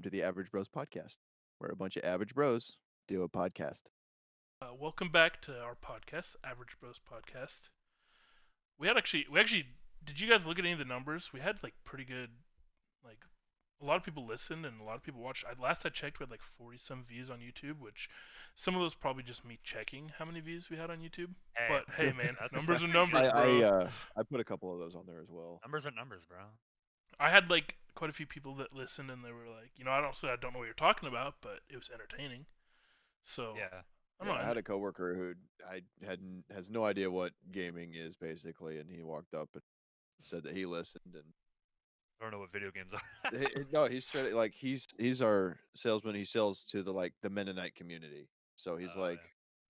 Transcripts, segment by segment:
to the Average Bros podcast, where a bunch of average bros do a podcast. Welcome back to our podcast, Average Bros Podcast. We actually did you guys look at any of the numbers? We had like pretty good, like a lot of people listened and a lot of people watched. Last I checked, we had like 40 some views on YouTube, which some of those probably just me checking how many views we had on YouTube. Hey, But hey, man, that's numbers are pretty numbers, good. bro. I put a couple of those on there as well. Numbers are numbers, bro. I had like quite a few people that listened and they were like, I don't know what you're talking about, but it was entertaining. So Yeah. I don't know. I had a coworker who has no idea what gaming is basically, and he walked up and said that he listened and I don't know what video games are. no, he's our salesman. He sells to the Mennonite community, so he's Oh,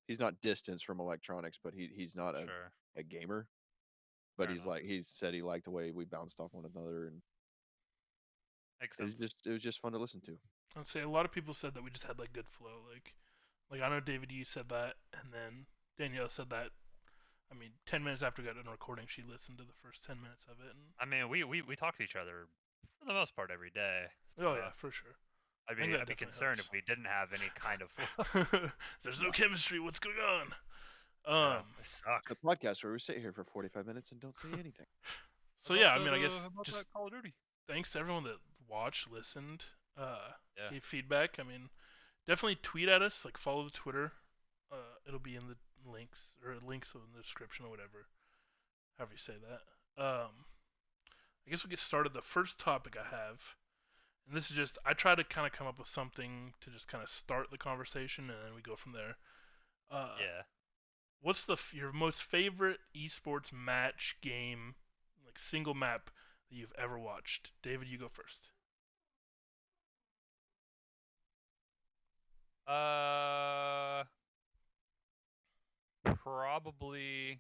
he's not distanced from electronics, but he's not sure. a gamer. But Fair enough. he said he liked the way we bounced off one another, and Makes sense. it was just fun to listen to. I'd say a lot of people said that we just had like good flow. Like I know David, you said that, and then Danielle said that. I mean, 10 minutes after we got done recording, she listened to the first 10 minutes of it. And I mean, we talk to each other for the most part every day. oh yeah, for sure. I'd think be, that I'd be definitely concerned helps. if we didn't have any kind of flow. There's no chemistry. What's going on? They suck. The podcast where we sit here for 45 minutes and don't say anything. So yeah, I mean, I guess How about just that Call of Duty? thanks to everyone that watched, listened, Yeah. gave feedback. I mean, definitely tweet at us. Like follow the Twitter. It'll be in the links in the description or whatever. However you say that. I guess we'll get started. The first topic I have, and this is just, I try to kind of come up with something to just kind of start the conversation, and then we go from there. Yeah. What's your most favorite esports match game, like single map that you've ever watched? David, you go first. Probably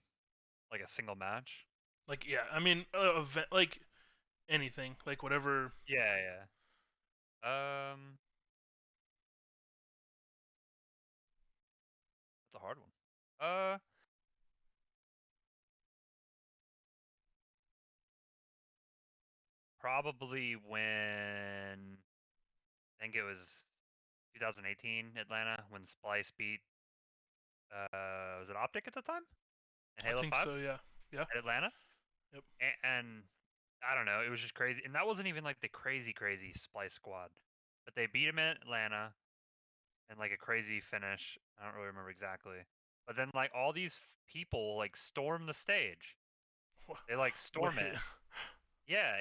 like a single match. Like, yeah, I mean, event, like anything, like whatever. Yeah, yeah. That's a hard one. Probably when I think it was 2018 Atlanta when Splice beat was it Optic at the time? In Halo I think 5 so. Yeah. Yeah. at Atlanta? Yep. And I don't know, it was just crazy. And that wasn't even like the crazy Splice squad. But they beat him in Atlanta and like a crazy finish. I don't really remember exactly. But then like all these people like storm the stage. They like storm it. Yeah.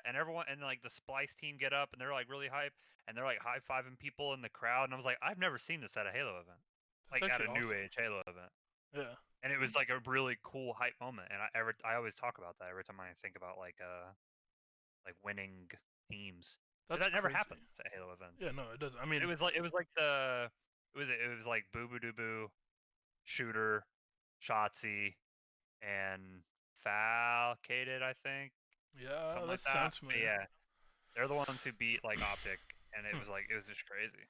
And everyone and like the Splice team get up and they're like really hype and they're like high-fiving people in the crowd and I was like, I've never seen this at a Halo event. That's Like at a actually new awesome. age Halo event. Yeah. And it was like a really cool hype moment. And I always talk about that every time I think about like winning teams. That's That never crazy. happens at Halo events. Yeah, no, it doesn't. I mean, it was like Boo Boo Doo Boo, Shooter, Shotzi, and Falcated, I think. yeah, Something that like that. sounds But familiar. yeah, they're the ones who beat like Optic, and it was just crazy.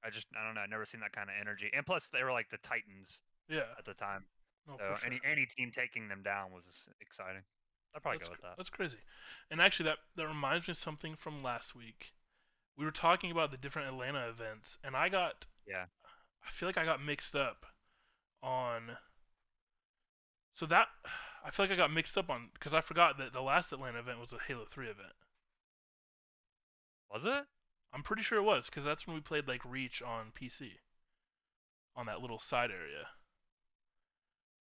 I don't know. I've never seen that kind of energy. And plus, they were like the Titans Yeah. at the time. No, So for sure. any team taking them down was exciting. I'd probably go with that. That's crazy. And actually, that reminds me of something from last week. We were talking about the different Atlanta events, and I feel like I got mixed up on. So that I feel like I got mixed up on because I forgot that the last Atlanta event was a Halo 3 event. Was it? I'm pretty sure it was because that's when we played like Reach on PC, on that little side area.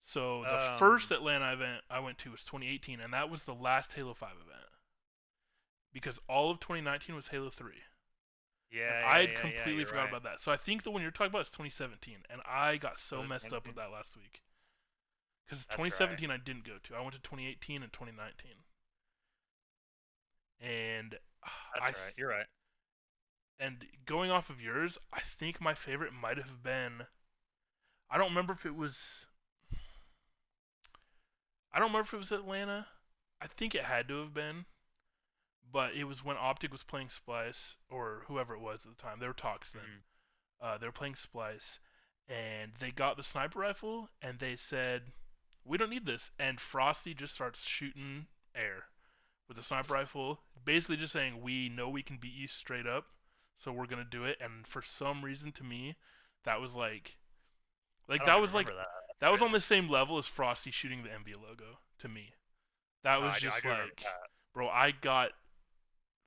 So the first Atlanta event I went to was 2018, and that was the last Halo 5 event. Because all of 2019 was Halo 3. Yeah, I had completely forgot right. about that. So I think the one you're talking about is 2017, and I got so messed up with that last week. Because 2017 I didn't go to. I went to 2018 and 2019. And that's right. You're right. And going off of yours, I think my favorite might have been. I don't remember if it was. I don't remember if it was Atlanta. I think it had to have been. But it was when Optic was playing Splice, or whoever it was at the time. They were Talks then. They were playing Splice, and they got the sniper rifle, and they said, "We don't need this." And Frosty just starts shooting air with the sniper rifle, basically just saying, "We know we can beat you straight up, so we're gonna do it. And for some reason, to me, that was like I that don't was like remember that. that was on the same level as Frosty shooting the NBA logo to me. That was I just do remember like, that. bro, I got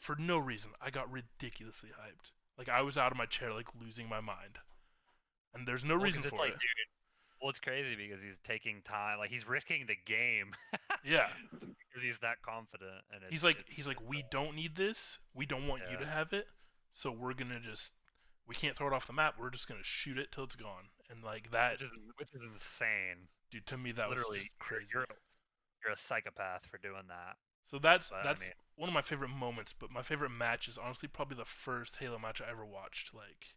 for no reason, I got ridiculously hyped. Like I was out of my chair, like losing my mind, and there's no Well, reason 'cause it's for like, it. dude, well, it's crazy because he's taking time, like he's risking the game Yeah, because he's that confident, and he's it's like, we don't need this, we don't want you yeah. to have it, so we're gonna just, we can't throw it off the map. We're just gonna shoot it till it's gone, and like that, which is insane. dude. To me, that Literally, was just crazy. you're a psychopath for doing that. So that's But, that's I mean, one of my favorite moments. But my favorite match is honestly probably the first Halo match I ever watched. Like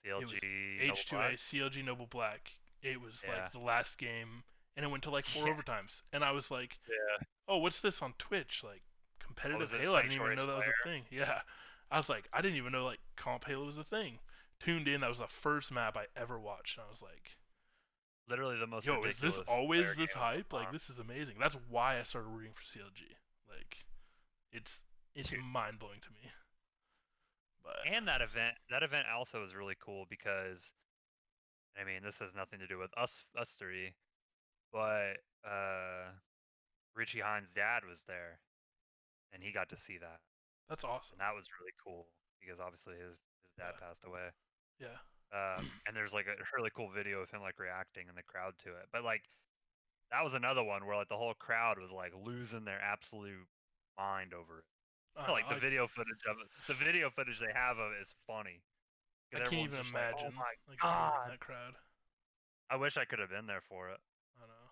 CLG, it was Noble H2A Black? CLG Noble Black. It was Yeah. like the last game, and it went to like 4 Yeah. overtimes. And I was like, Yeah. oh, what's this on Twitch? Like competitive was it, Halo. I didn't even Sanctuary know that was a thing. Yeah, I was like, I didn't even know like comp Halo was a thing. Tuned in. That was the first map I ever watched, and I was like, Literally the most yo, is ridiculous this always player this game of all hype? Like time. this is amazing. That's why I started rooting for CLG. Like it's Dude. mind blowing to me. But And that event also is really cool because, I mean, this has nothing to do with us three, but Richie Hines' dad was there, and he got to see that, that's awesome. and that was really cool because obviously his dad Yeah. passed away. Yeah. And there's like a really cool video of him like reacting in the crowd to it. But like that was another one where like the whole crowd was like losing their absolute mind over it. Like the video footage of it, the video footage they have of it is funny. I 'Cause can't everyone's even just like, imagine oh my like being in god. that crowd. I wish I could have been there for it. I know.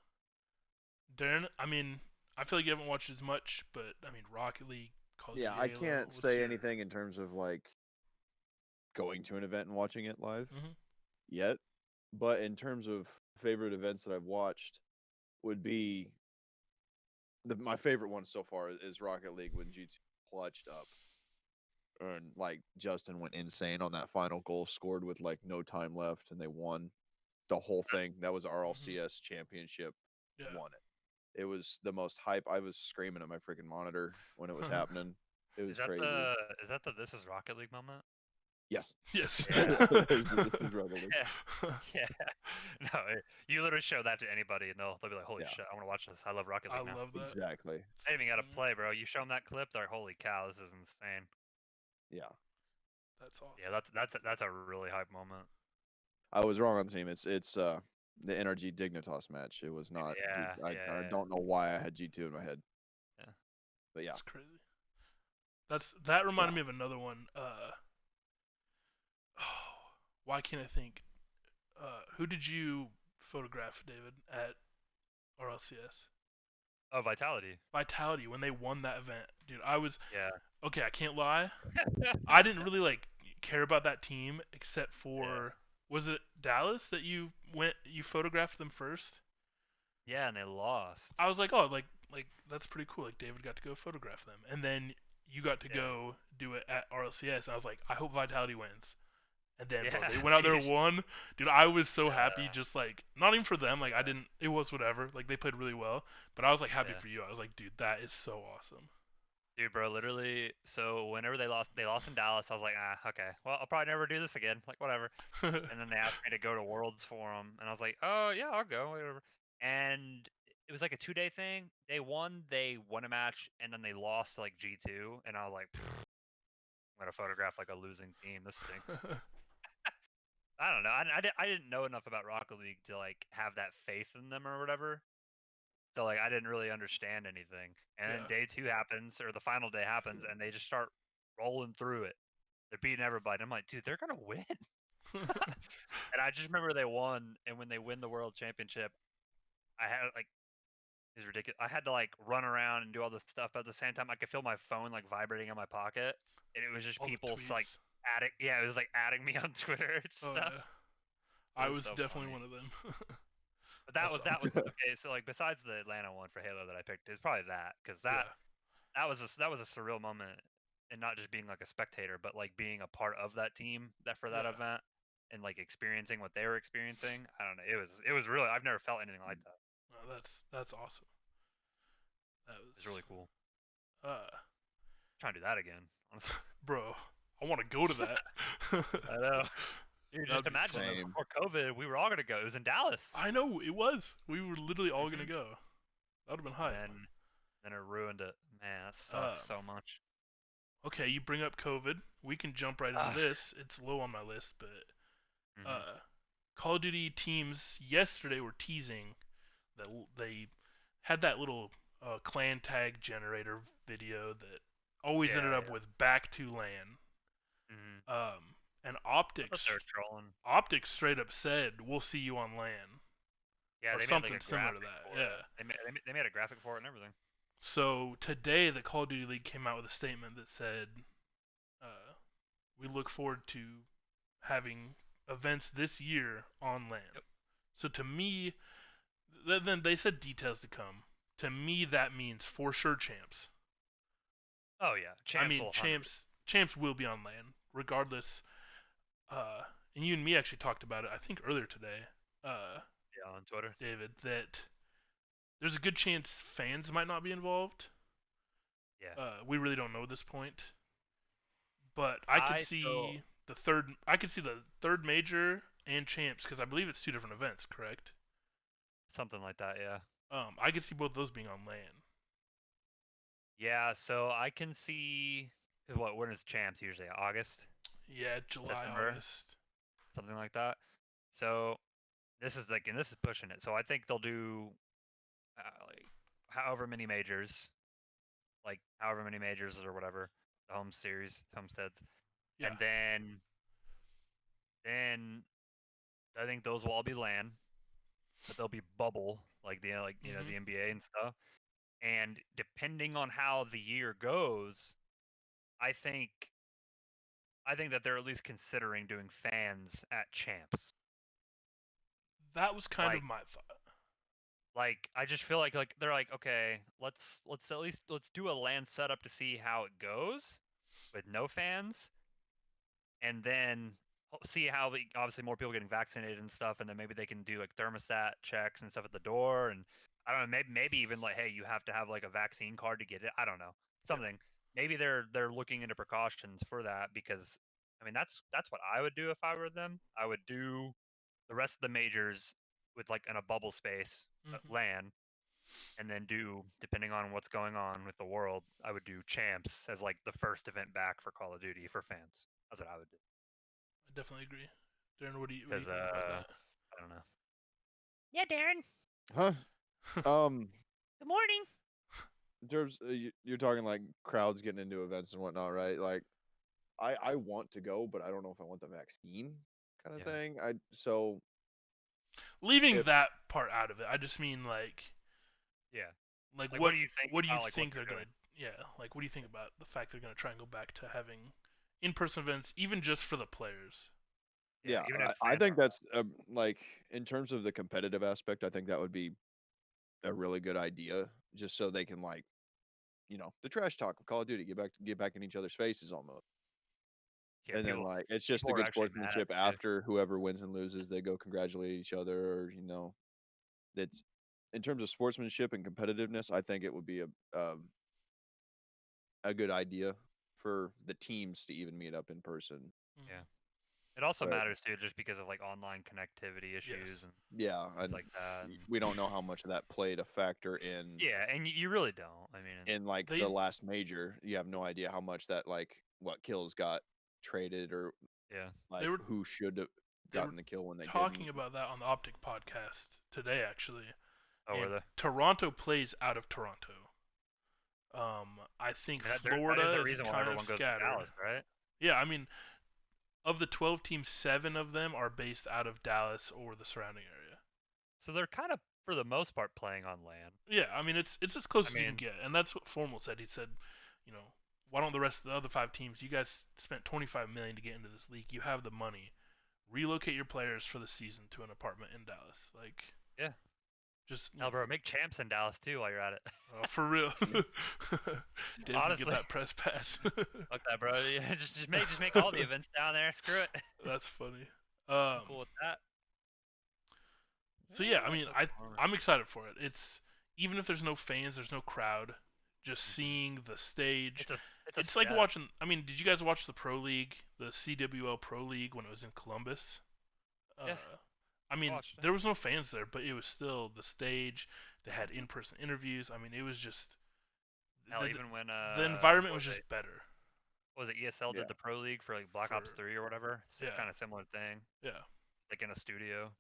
Darren, I mean, I feel like you haven't watched as much, but I mean, Rocket League, Call of Yeah, Duty, I Halo, can't what's say your- anything in terms of like going to an event and watching it live Mhm. yet, but in terms of favorite events that I've watched, would be my favorite one so far is Rocket League when G2 clutched up, and like Justin went insane on that final goal, scored with like no time left, and they won the whole thing. That was RLCS championship. Yeah. Won it. It was the most hype. I was screaming at my freaking monitor when it was happening. It was crazy. Is that the This Is Rocket League moment? Yes. Yes. Yeah. This is Rocket League. Yeah. No, you literally show that to anybody and they'll be like, holy Yeah. shit, I want to watch this. I love Rocket I League now. love that. Exactly. I didn't even got to play, bro. You show them that clip, they're like, holy cow, this is insane. Yeah. That's awesome. Yeah, that's a really hype moment. I was wrong on the team. It's the NRG Dignitas match. It was not. Yeah, I don't know why I had G2 in my head. Yeah. But yeah. That's crazy. That reminded me of another one. Why can't I think? Who did you photograph, David, at RLCS? Oh, Vitality. Vitality, when they won that event, dude. I was Yeah. okay. I can't lie. I didn't really like care about that team except for was it Dallas that you photographed them first? Yeah, and they lost. I was like, oh, like that's pretty cool. Like David got to go photograph them, and then you got to go do it at RLCS. And I was like, I hope Vitality wins. And then bro, they went out there and won. Dude, I was so happy. Just like not even for them. Like I didn't. It was whatever. Like they played really well, but I was like happy for you. I was like, dude, that is so awesome. Dude, bro, literally. So whenever they lost in Dallas. I was like, okay. Well, I'll probably never do this again. Like whatever. And then they asked me to go to Worlds for them, and I was like, oh yeah, I'll go. Whatever. And it was like a 2-day thing. They won a match, and then they lost to like G2, and I was like, I'm gonna photograph like a losing team. This stinks. I don't know. I didn't know enough about Rocket League to like have that faith in them or whatever. So like I didn't really understand anything. And then day 2 happens, or the final day happens, and they just start rolling through it. They're beating everybody. I'm like, dude, they're gonna win. And I just remember they won, and when they win the world championship, I had like it's ridiculous. I had to like run around and do all this stuff, but at the same time, I could feel my phone like vibrating in my pocket, and it was just all people like adding. Yeah, it was like adding me on Twitter and stuff. Yeah. I was so definitely one of them. But that was okay. So like, besides the Atlanta one for Halo that I picked, is probably that because that was a surreal moment, and not just being like a spectator, but like being a part of that team for that event and like experiencing what they were experiencing. I don't know. It was really. I've never felt anything like that. Oh, that's awesome. That was It's really cool. Trying to do that again, honestly. Bro, I want to go to that. I know. Dude, That'd just be imagine fun. Same. before COVID, we were all gonna go. It was in Dallas. I know it was. We were literally all gonna go. That would have been hype. And then it ruined it. Man, that sucks so much. Okay, you bring up COVID. We can jump right into this. It's low on my list, but Call of Duty teams yesterday were teasing that they had that little clan tag generator video that always ended up with back to LAN. And Optics straight up said, "We'll see you on LAN." Yeah, or they something made, like, a similar to graphic that. for Yeah. it. They made a graphic for it and everything. So today, the Call of Duty League came out with a statement that said, "We look forward to having events this year on LAN." Yep. So to me, then they said details to come. To me, that means for sure champs. Oh yeah, champs will be on LAN regardless. And you and me actually talked about it, I think earlier today. Yeah, on Twitter, David, that there's a good chance fans might not be involved. Yeah. We really don't know at this point. But I could see the third major and champs because I believe it's 2 different events, correct? Something like that, yeah. I could see both those being on LAN. Yeah, so I can see when is champs usually? August? Yeah, July, September? August. Something like that. So this is pushing it. So I think they'll do like however many majors or whatever, the homesteads. Yeah. And then I think those will all be LAN, but they'll be bubble like the the NBA and stuff. And depending on how the year goes, I think that they're at least considering doing fans at champs. That was kind of my thought. Like I just feel like they're like, okay, let's at least do a LAN setup to see how it goes with no fans, and then see how obviously more people getting vaccinated and stuff, and then maybe they can do like thermostat checks and stuff at the door, and I don't know, maybe even like, hey, you have to have like a vaccine card to get it. I don't know, something. Maybe they're looking into precautions for that, because I mean that's what I would do if I were them. I would do the rest of the majors with like in a bubble space, LAN, and then do, depending on what's going on with the world, I would do champs as like the first event back for Call of Duty for fans. That's what I would do. I definitely agree. Darren, what do you think Because about that? I don't know. Yeah, Darren. Huh? Good morning. In terms, you're talking like crowds getting into events and whatnot, right? Like, I want to go, but I don't know if I want the vaccine kind of thing. Leaving that part out of it, I just mean like, like what do you think? What do you think they're gonna? Yeah, like what do you think about the fact they're gonna try and go back to having in-person events, even just for the players? Yeah, I think that's like in terms of the competitive aspect, I think that would be a really good idea, just so they can like, the trash talk of Call of Duty, get back in each other's faces almost. Yeah, and then like it's just the good sportsmanship after whoever wins and loses, they go congratulate each other, or that's in terms of sportsmanship and competitiveness. I think it would be a good idea for the teams to even meet up in person. Yeah. It also matters too, just because of like online connectivity issues and things like that. We don't know how much of that played a factor in. Yeah, and you really don't. I mean, in like the last major, you have no idea how much that like what kills got traded, or like who should have gotten the kill when they talking about that on the Optic podcast today, actually. Oh, were they? Toronto plays out of Toronto. I think Florida is kind of scattered. Dallas, right? Yeah, I mean, of the 12 teams, 7 of them are based out of Dallas or the surrounding area. So they're kind of, for the most part, playing on LAN. Yeah, I mean, it's as close as you can get, and that's what Formal said. He said, why don't the rest of the other 5 teams? You guys spent $25 million to get into this league. You have the money. Relocate your players for the season to an apartment in Dallas. Like, yeah. Just bro, make champs in Dallas too while you're at it. Oh, for real. Dave, honestly, get that press pass. Fuck that, bro. Yeah, just make all the events down there. Screw it. That's funny. I'm cool with that. So yeah, I mean, I'm excited for it. It's even if there's no fans, there's no crowd. just seeing the stage. It's like watching. I mean, did you guys watch the Pro League, the CWL Pro League when it was in Columbus? Yeah. I mean, Watched it. there was no fans there, but it was still the stage. They had in-person interviews. I mean, it was just Hell, even when the environment was just better. What was it ESL Yeah. did the Pro League for like Black Ops 3 or whatever? Yeah. Kind of similar thing. Yeah. Like in a studio.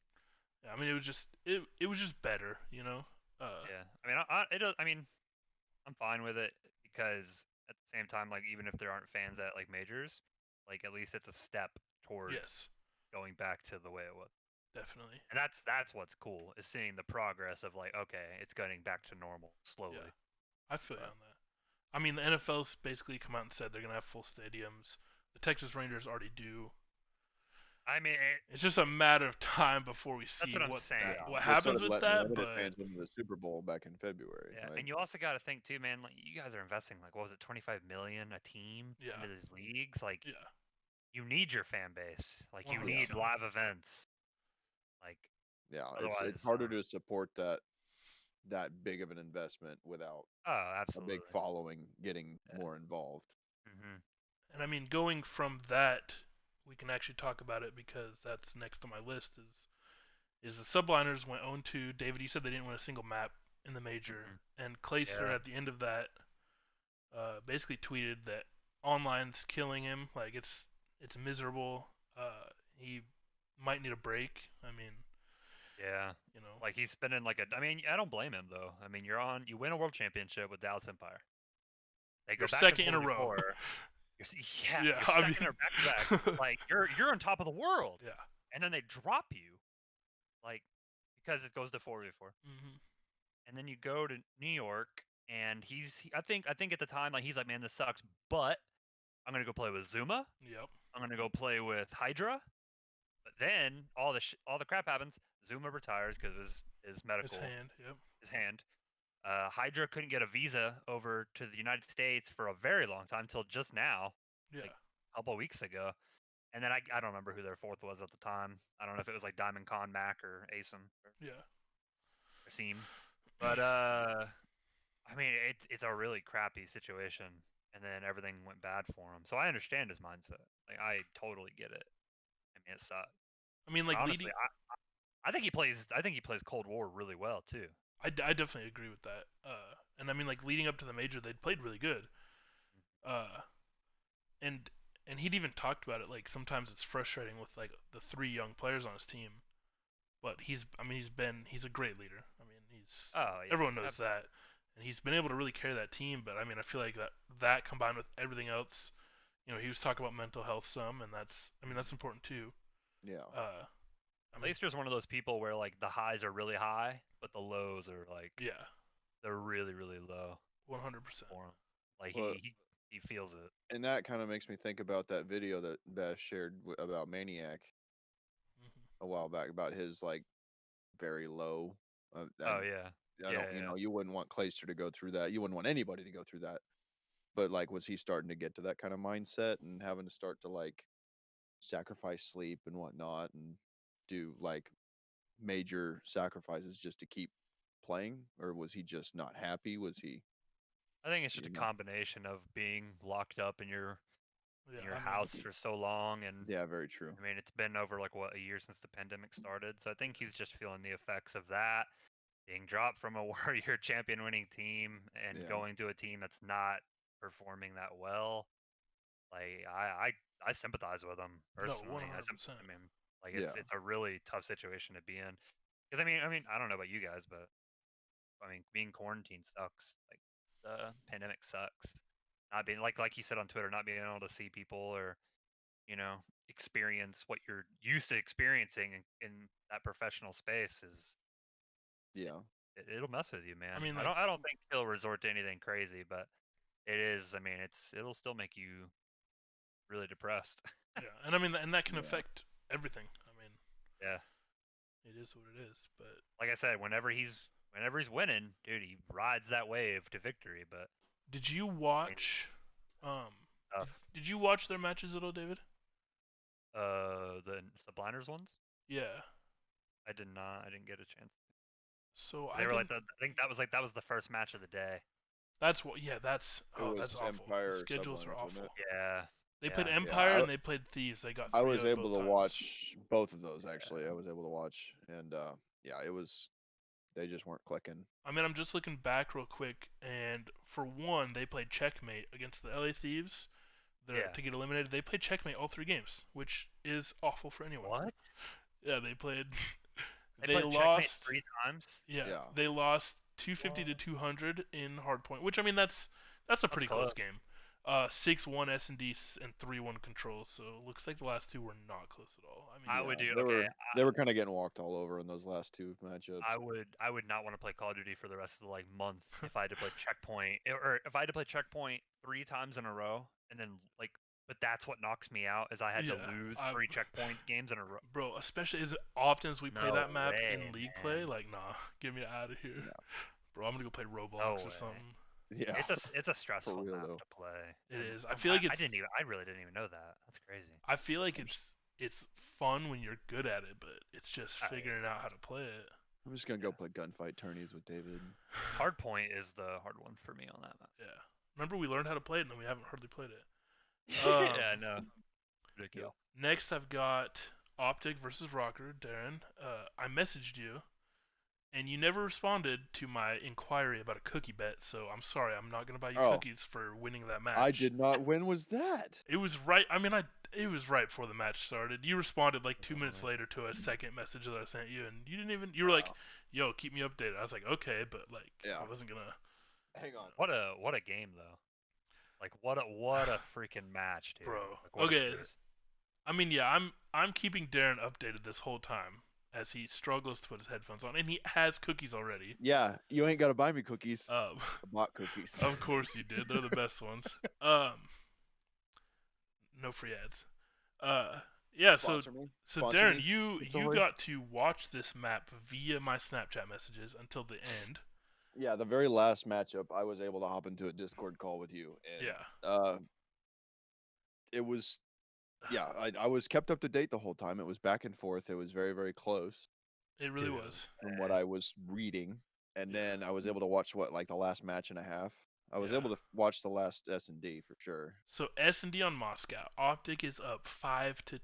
Yeah, I mean, it was just it was just better, you know. Yeah. I mean, I mean, I'm fine with it because at the same time, like even if there aren't fans at like majors, like at least it's a step towards going back to the way it was. Definitely. And that's what's cool is seeing the progress of like, okay, it's getting back to normal slowly. Yeah. I feel you on that. I mean, the NFL's basically come out and said they're gonna have full stadiums. The Texas Rangers already do. I mean, it's just a matter of time before we see what happens with that. But fans into the Super Bowl back in February. Yeah, and you also got to think too, man. Like you guys are investing like what was it, 25 million a team into these leagues. Like, you need your fan base. Like you need live events. Like, it's harder to support that big of an investment without a big following getting more involved. Mm-hmm. And I mean, going from that, we can actually talk about it because that's next on my list. Is the Subliners went 0-2. David, you said they didn't win a single map in the major, and Clayster at the end of that basically tweeted that online's killing him. Like it's miserable. He might need a break. I mean, yeah, you know, like he's spending like I mean, I don't blame him though. I mean, you win a world championship with Dallas Empire. They go back second in a row. You're second or back to back. Like you're on top of the world. Yeah. And then they drop you, like because it goes to 4v4. Mm-hmm. And then you go to New York, and I think at the time like he's like, man, this sucks, but I'm gonna go play with Zuma. Yep. I'm gonna go play with Hydra. But then all the crap happens. Zuma retires because of his medical. His hand. Yep. His hand. Hydra couldn't get a visa over to the United States for a very long time, till just now. Yeah. Like a couple of weeks ago. And then I don't remember who their fourth was at the time. I don't know if it was like Diamond Con Mac or Asim. Yeah. Or Seam. But I mean, it's a really crappy situation, and then everything went bad for him. So I understand his mindset. Like I totally get it. I mean, it sucks. I mean, like honestly, I think he plays Cold War really well too. I definitely agree with that. And I mean, like leading up to the major, they played really good. And he'd even talked about it. Like sometimes it's frustrating with like the 3 young players on his team, but he's a great leader. I mean, everyone knows that, and he's been able to really carry that team. But I mean, I feel like that combined with everything else, you know, he was talking about mental health some, and that's important too. Yeah. Leicester's one of those people where like the highs are really high, but the lows are like they're really really low. 100%. Like he feels it. And that kind of makes me think about that video that Bash shared about Maniac a while back about his like very low. You know, you wouldn't want Clayster to go through that. You wouldn't want anybody to go through that. But like, was he starting to get to that kind of mindset and having to start to like sacrifice sleep and whatnot and do like major sacrifices just to keep playing? Or was he just not happy? Was he? I think it's just a combination of being locked up in your house for so long, and very true. I mean, it's been over like a year since the pandemic started, so I think he's just feeling the effects of that, being dropped from a Warrior champion winning team and going to a team that's not performing that well. Like I sympathize with him personally. No, 100%. I mean, like it's a really tough situation to be in. Because I mean, I don't know about you guys, but I mean, being quarantined sucks. Like the pandemic sucks. Not being like you said on Twitter, not being able to see people or experience what you're used to experiencing in that professional space is it'll mess with you, man. I mean, I don't think he'll resort to anything crazy, but it is. I mean, it'll still make you really depressed. Yeah, and I mean, and that can affect everything. I mean, it is what it is. But like I said, whenever he's winning, dude, he rides that wave to victory. But did you watch? Did you watch their matches at all, David? The Subliners ones. Yeah. I did not. I didn't get a chance. So I think that was the first match of the day. That's what. Yeah, that's was that's awful. Empire The or schedules are Subliners, wasn't awful. it? Yeah. They played Yeah. Empire I- and they played Thieves. They got 3 I was out able both to times. watch both of those actually. I was able to watch, and yeah, it was. They just weren't clicking. I mean, I'm just looking back real quick, and for one, they played Checkmate against the LA Thieves. Yeah. To get eliminated, they played Checkmate all 3 games, which is awful for anyone. What? Yeah, they played. They they played Checkmate lost 3 times. Yeah, Yeah. they lost 250 to 200 in hardpoint, which I mean that's a pretty close close. game. 6-1 S&D and 3-1 control. So it looks like the last 2 were not close at all. I mean, I would do They okay. They were kind of getting walked all over in those last 2 matchups. I would not want to play Call of Duty for the rest of the like month if I had to play Checkpoint or if I had to play Checkpoint 3 times in a row and then like. But that's what knocks me out is I had to lose 3 Checkpoint games in a row. Bro, especially as often as we play No that map way, in league man. play, like nah, get me out of here, bro. I'm gonna go play Roblox or way. something. Yeah, It's a stressful real, map though. to play. It is. I feel like it's. I really didn't even know that. That's crazy. I feel like it's fun when you're good at it, but it's just figuring out how to play it. I'm just gonna go play gunfight tourneys with David. Hardpoint is the hard one for me on that map. Yeah. Remember we learned how to play it, and then we haven't hardly played it. Yeah, no. Ridiculous. Next, I've got Optic versus Rocker. Darren, I messaged you, and you never responded to my inquiry about a cookie bet. So I'm sorry, I'm not gonna buy you cookies for winning that match. I did not. When was that? It was right. I mean, it was right before the match started. You responded like 2 minutes later to a second message that I sent you, and you didn't even. You were like, "Yo, keep me updated." I was like, "Okay," but like, I wasn't gonna. Hang on. What a game though. Like what a freaking match, dude. Bro. Like, Okay. I mean, yeah, I'm keeping Darren updated this whole time as he struggles to put his headphones on, and he has cookies already. Yeah, you ain't gotta buy me cookies. I Um, bought cookies. of course you did. They're the best ones. No free ads. Yeah. Sponsor me. So Sponsor Darren, me. you Sorry. got to watch this map via my Snapchat messages until the end. Yeah, the very last matchup, I was able to hop into a Discord call with you. And, Yeah. It was, yeah, I was kept up to date the whole time. It was back and forth. It was very, very close It really Dude. was. from what I was reading. And then I was able to watch like the last match and a half. I was able to watch the last S&D for sure. So S&D on Moscow. Optic is up 5-2.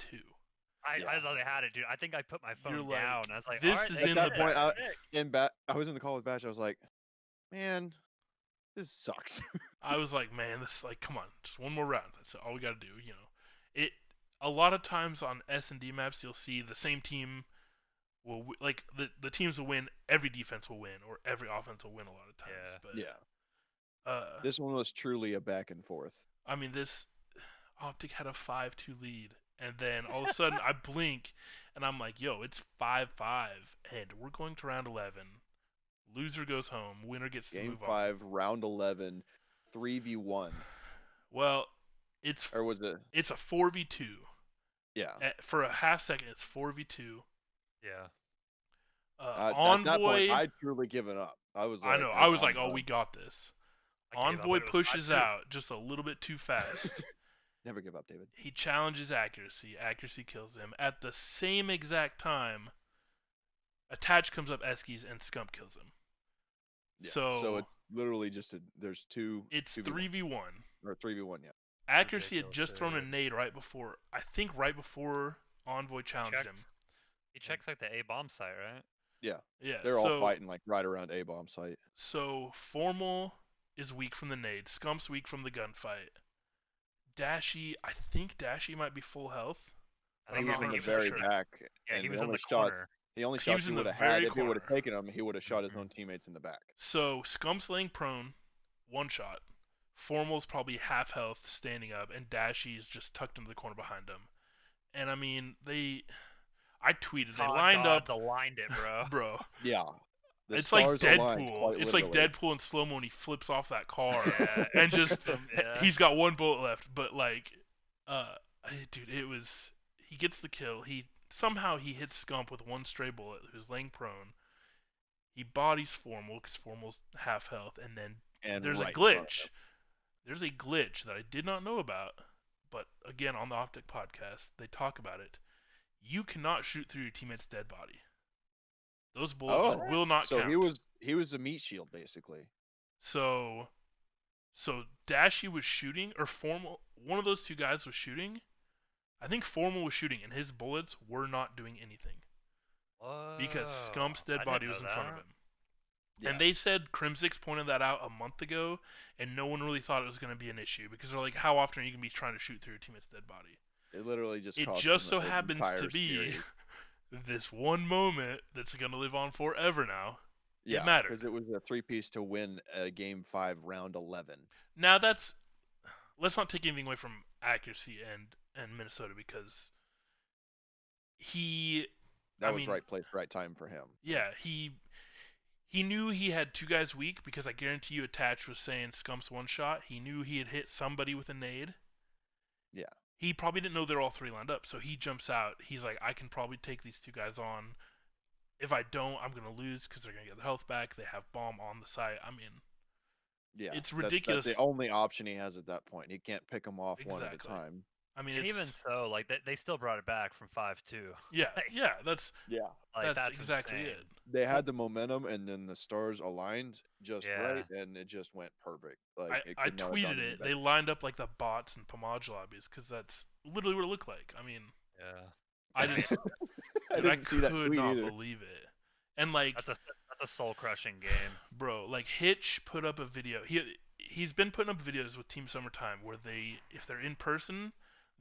I thought they had it, dude. I think I put my phone You're like, down. I was like, this all right, is they in got the it. bag. I was in the call with Bash. I was like, man, this sucks. I was like, man, this come on, just one more round. That's all we got to do. You know, it. A lot of times on S&D maps, you'll see the same team will like the teams will win. Every defense will win, or every offense will win a lot of times. Yeah. But Yeah. This one was truly a back and forth. I mean, this Optic had a 5-2 lead, and then all of a sudden I blink, and I'm like, yo, it's 5-5, and we're going to round 11. Loser goes home. Winner gets to Game move 5, round 11, 3v1. Well, it's Or was it? It's a 4v2. Yeah. For a half second, it's 4v2. Yeah. Envoy. At that point, I'd truly given up. I was. Like, I know. I was like, oh, we got this. I gave up, Envoy but it was pushes 5-2. out just a little bit too fast. Never give up, David. He challenges accuracy. Accuracy kills him. At the same exact time, Attach comes up Eskies and Scump kills him. Yeah. So it's literally just there's two. It's 2v1. 3v1. Or 3v1, yeah. Accuracy had Ridiculous, just thrown a dude. nade right before. I think right before Envoy challenged him. He checks like the A bomb site, right? Yeah. They're all fighting like right around A bomb site. So Formal is weak from the nade. Scump's weak from the gunfight. Dashy, I think Dashy might be full health. I He think was in the was very sure. back. Yeah, and he was the in only the corner. The only He shots was he in the would have had, very if he would have corner. taken them, he would have shot his Mhm. own teammates in the back. So Scump's laying prone, one shot. Formal's probably half health standing up, and Dashy's just tucked into the corner behind him. And I mean, I tweeted, they lined up. They lined it, bro. Bro. Yeah. The It's like stars aligned, Deadpool. quite It's like literally. Deadpool in slow mo, and he flips off that car, Yeah, and just yeah. he's got one bullet left. But like, dude, it was he gets the kill. Somehow he hits Scump with one stray bullet, who's laying prone. He bodies Formal because Formal's half health, and then And there's right a in front of glitch. him. There's a glitch that I did not know about, but again on the Optic podcast they talk about it. You cannot shoot through your teammate's dead body. Those bullets will not So count. he was a meat shield basically. So So Dashy was shooting, or Formal, one of those two guys was shooting. I think Formal was shooting, and his bullets were not doing anything because Scump's dead I body didn't was in know front of that. him. Yeah. And they said Crimsix pointed that out a month ago, and no one really thought it was going to be an issue because they're like, how often are you going to be trying to shoot through your teammate's dead body? It literally just It cost just them so an happens entire to be series. this one moment that's going to live on forever now. Yeah, It mattered. because it was a 3-piece to win Game 5, Round 11. Now that's, let's not take anything away from accuracy and Minnesota because That was right place, right time for him. Yeah, he knew he had two guys weak because I guarantee you Attach was saying Scump's one shot. He knew he had hit somebody with a nade. Yeah. He probably didn't know they're all three lined up, so he jumps out. He's like, I can probably take these two guys on. If I don't, I'm going to lose because they're going to get their health back. They have bomb on the site. I mean, Yeah, it's ridiculous. That's the only option he has at that point. He can't pick them off one at a Exactly. time. I mean, And even so, like they still brought it back from 5-2. Yeah, Like, yeah, that's like, that's exactly insane. it. They had the momentum, and then the stars aligned just Yeah. right, and it just went perfect. Like it I could not have done tweeted any it. better. They lined up like the bots and Pomage lobbies because that's literally what it looked like. I mean, Yeah. I just I dude, didn't see that could tweet not either. believe it. And like, That's a soul crushing game. bro, like Hitch put up a video. He's been putting up videos with Team Summertime where if they're in person,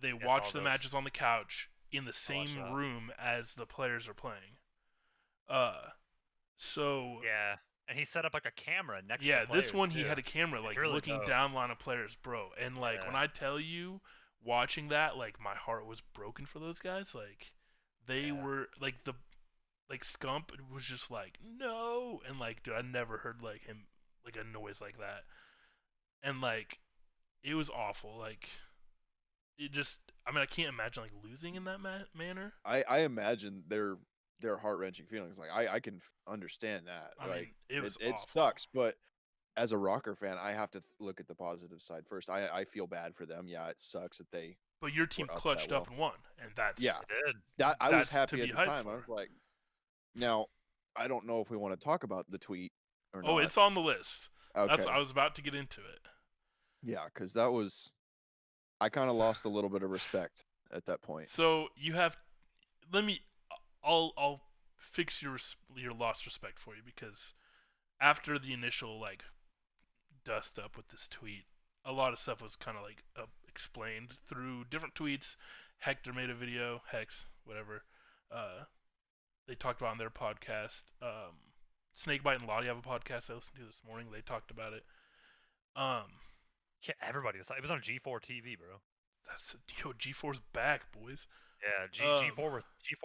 they watch the matches on the couch in the same room as the players are playing. So yeah, and he set up like a camera next to yeah, the players, this one too. he had a camera like really looking dope. down line of players, bro. And like when I tell you, watching that, like my heart was broken for those guys. Like they were like Scump was just like no, and like dude, I never heard like him like a noise like that, and like it was awful. Like it just, I mean, I can't imagine like losing in that manner. I imagine their heart wrenching feelings. Like I can understand that. I like mean, it was it awful. sucks, but as a Rocker fan, I have to look at the positive side first. I feel bad for them. Yeah, it sucks that they. But your team were up clutched that up well. and won, and that's Yeah, It did. that I was that's to happy be at the hyped time. I for. was like, now I don't know if we want to talk about the tweet or not. Oh, it's on the list. Okay. I was about to get into it. Yeah, because that was, I kind of lost a little bit of respect at that point. So you have, I'll fix your lost respect for you because after the initial like dust up with this tweet, a lot of stuff was kind of like explained through different tweets. Hector made a video, Hex, whatever. They talked about on their podcast. Snakebite and Lottie have a podcast I listened to this morning. They talked about it. Yeah, everybody was. It was on G4 TV, bro. That's G4's back, boys. Yeah, G4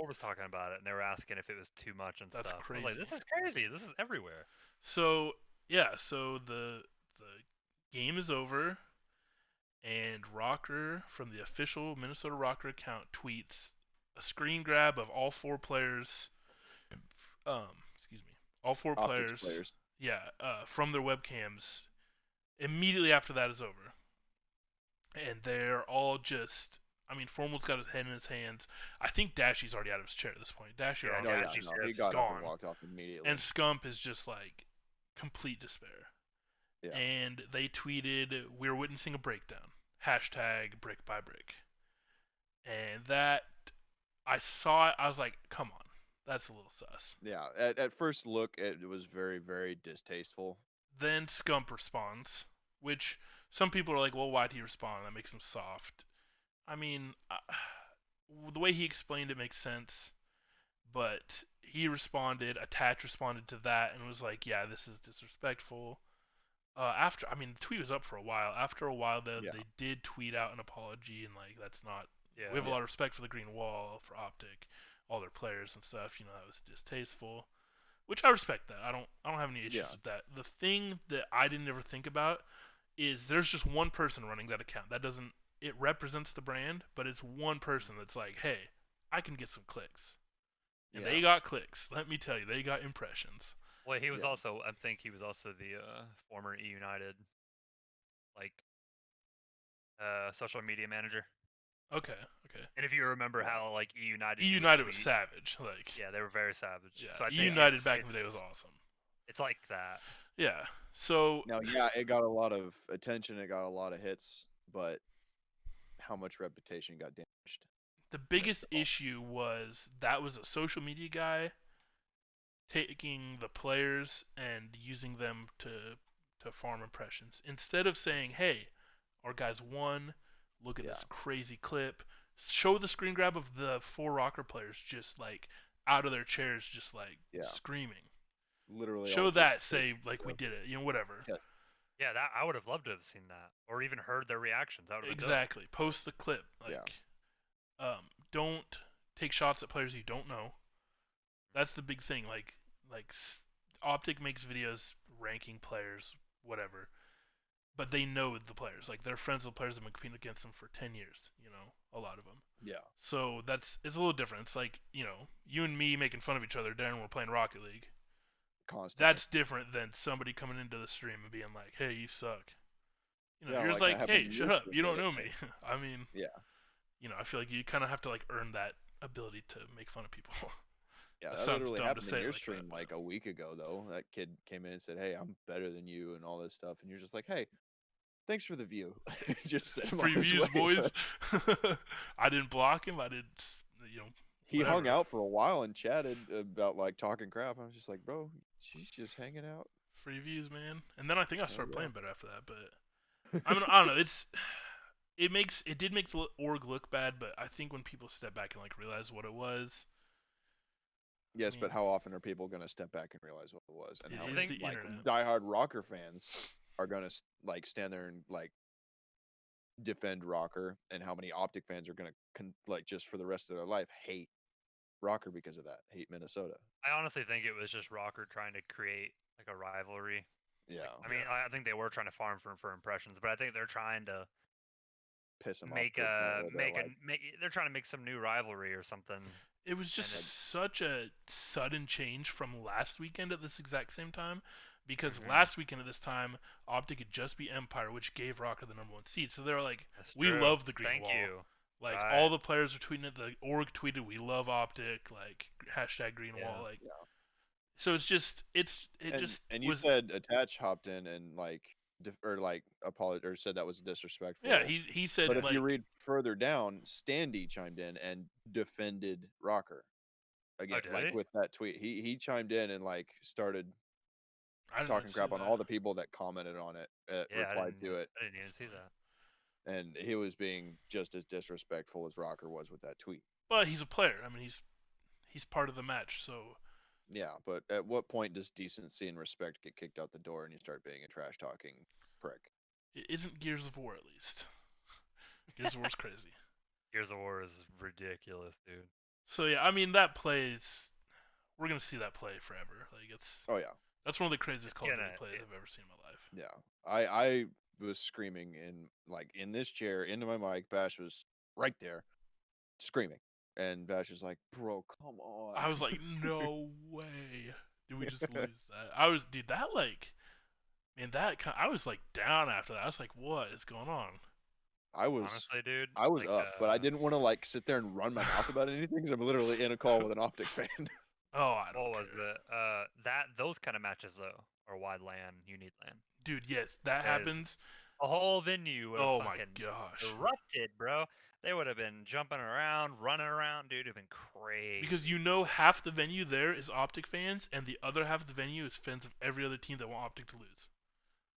was talking about it, and they were asking if it was too much and that's stuff. Crazy. I was like, this is crazy. This is everywhere. So yeah, so the game is over, and Rocker from the official Minnesota Rocker account tweets a screen grab of all four players. Excuse me, all four Optics players. Yeah, from their webcams. Immediately after that is over, and they're all just. I mean, Formal's got his head in his hands. I think Dashy's already out of his chair at this point. Dashy, he got up and walked off immediately. And Scump is just like complete despair. Yeah. And they tweeted, "We're witnessing a breakdown. Hashtag brick by brick." And that, I saw it. I was like, "Come on, that's a little sus." Yeah. At first look, it was very, very distasteful. Then Scump responds, which some people are like, "Well, why'd he respond? That makes him soft." I mean, the way he explained it makes sense, but he responded, Attach responded to that and was like, yeah, this is disrespectful. The tweet was up for a while. After a while, they did tweet out an apology and like, that's not, we have a lot of respect for the Green Wall, for Optic, all their players and stuff, that was distasteful, which I respect that. I don't have any issues with that. The thing that I didn't ever think about is there's just one person running that account. That doesn't, it represents the brand, but it's one person that's like, hey, I can get some clicks. And they got clicks. Let me tell you, they got impressions. Well, he was also, I think he was also the former E United, like, social media manager. Okay. And if you remember how, like, E United was savage. Like, yeah, they were very savage. Yeah, so E United back in the day was awesome. It's like that. Yeah. So Now, yeah, it got a lot of attention, it got a lot of hits, but how much reputation got damaged? the Missed biggest all. issue was that was a social media guy taking the players and using them to farm impressions instead of saying, "Hey, our guys won. Look at Yeah. this crazy clip." Show the screen grab of the 4 rocker players just like out of their chairs, just like Yeah. screaming. Literally, Show all that, just say pictures like we of- did it, whatever. Yeah. Yeah, that I would have loved to have seen that, or even heard their reactions. That would have been Exactly. Post the clip. Like, don't take shots at players you don't know. That's the big thing. Like Optic makes videos ranking players, whatever, but they know the players. Like they're friends with players that have been competing against them for 10 years. A lot of them. Yeah. So it's a little different. It's like you and me making fun of each other during we're playing Rocket League. Constantly. That's different than somebody coming into the stream and being like, "Hey, you suck." Yeah, you're just like like, that "Hey, happened shut years up. You don't ago. know me." I mean, Yeah. I feel like you kind of have to like earn that ability to make fun of people. Yeah, That that sounds literally dumb to happened say in it your like stream that, like a week ago, though. That kid came in and said, "Hey, I'm better than you," and all this stuff, and you're just like, "Hey, thanks for the view." Just send him on Free his views, way. boys. I didn't block him. I didn't, He hung whatever. out for a while and chatted about like talking crap. I was just like, "Bro, she's just hanging out." Free views, man. And then I think I started yeah. playing better after that. But I don't know. It did make the org look bad, but I think when people step back and like realize what it was. Yes, but how often are people going to step back and realize what it was, and It how is many the like internet. diehard rocker fans are going to like stand there and like defend rocker, and how many Optic fans are going to like just for the rest of their life hate rocker because of that, hate Minnesota. I honestly think it was just Rocker trying to create like a rivalry. Yeah, I mean, I think they were trying to farm for impressions, but I think they're trying to piss them make off. they're trying to make some new rivalry or something. It was just such a sudden change from last weekend at this exact same time, because last weekend at this time, Optic had just beat Empire, which gave Rocker the #1 seed. So they were like, "We love the green Thank wall." you. Like Right. all the players were tweeting it. The org tweeted, "We love Optic." Like hashtag green wall. Like so it's just and you was said Attach hopped in and like or like apologized or said that was disrespectful. yeah. He said, but if like, you read further down, Standy chimed in and defended Rocker again, did like he? with that tweet. He chimed in and like started I didn't talking see crap on that. all the people that commented on it, replied to it, I didn't even see that. and he was being just as disrespectful as Rocker was with that tweet. But he's a player. I mean, he's part of the match. So Yeah, but at what point does decency and respect get kicked out the door and you start being a trash talking prick? it isn't Gears of War, at least. Gears of War's crazy. Gears of War is ridiculous, dude. So yeah, I mean that plays. We're gonna see that play forever. Like Oh yeah, that's one of the craziest Call of Duty Yeah, plays I've ever seen in my life. yeah. I was screaming in this chair into my mic. Bash was right there, screaming, and Bash was like, "Bro, come on." I was like, no way. Did we just lose that? Dude, that like, man, I was like down after that. I was like, what is going on? I was honestly, dude. I was like, up, but I didn't want to like sit there and run my mouth about anything because I'm literally in a call with an Optic fan. Oh, I don't What was care. it? Those kind of matches though are wide LAN. You need LAN. Dude, yes, that Because happens. A whole venue would have Oh my fucking gosh. erupted, bro. They would have been jumping around, running around, dude. It'd have been crazy. Because half the venue there is Optic fans, and the other half of the venue is fans of every other team that want Optic to lose.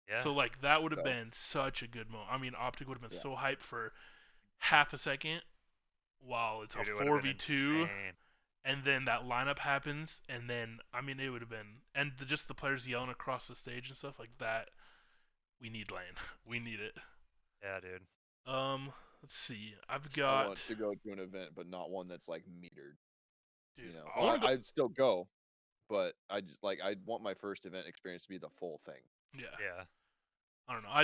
Yeah. So like that would have So- been such a good moment. I mean, Optic would have been Yeah. so hyped for half a second while it's Dude, a it would have been 4v2, insane. and then that lineup happens, and then I mean it would have been, and just the players yelling across the stage and stuff like that. We need lane. We need it. Yeah, dude. Let's see. I've I got. want to go to an event, but not one that's like metered. Dude, You know, I wanna go- I'd still go, but I just like I want my first event experience to be the full thing. Yeah. Yeah. I don't know.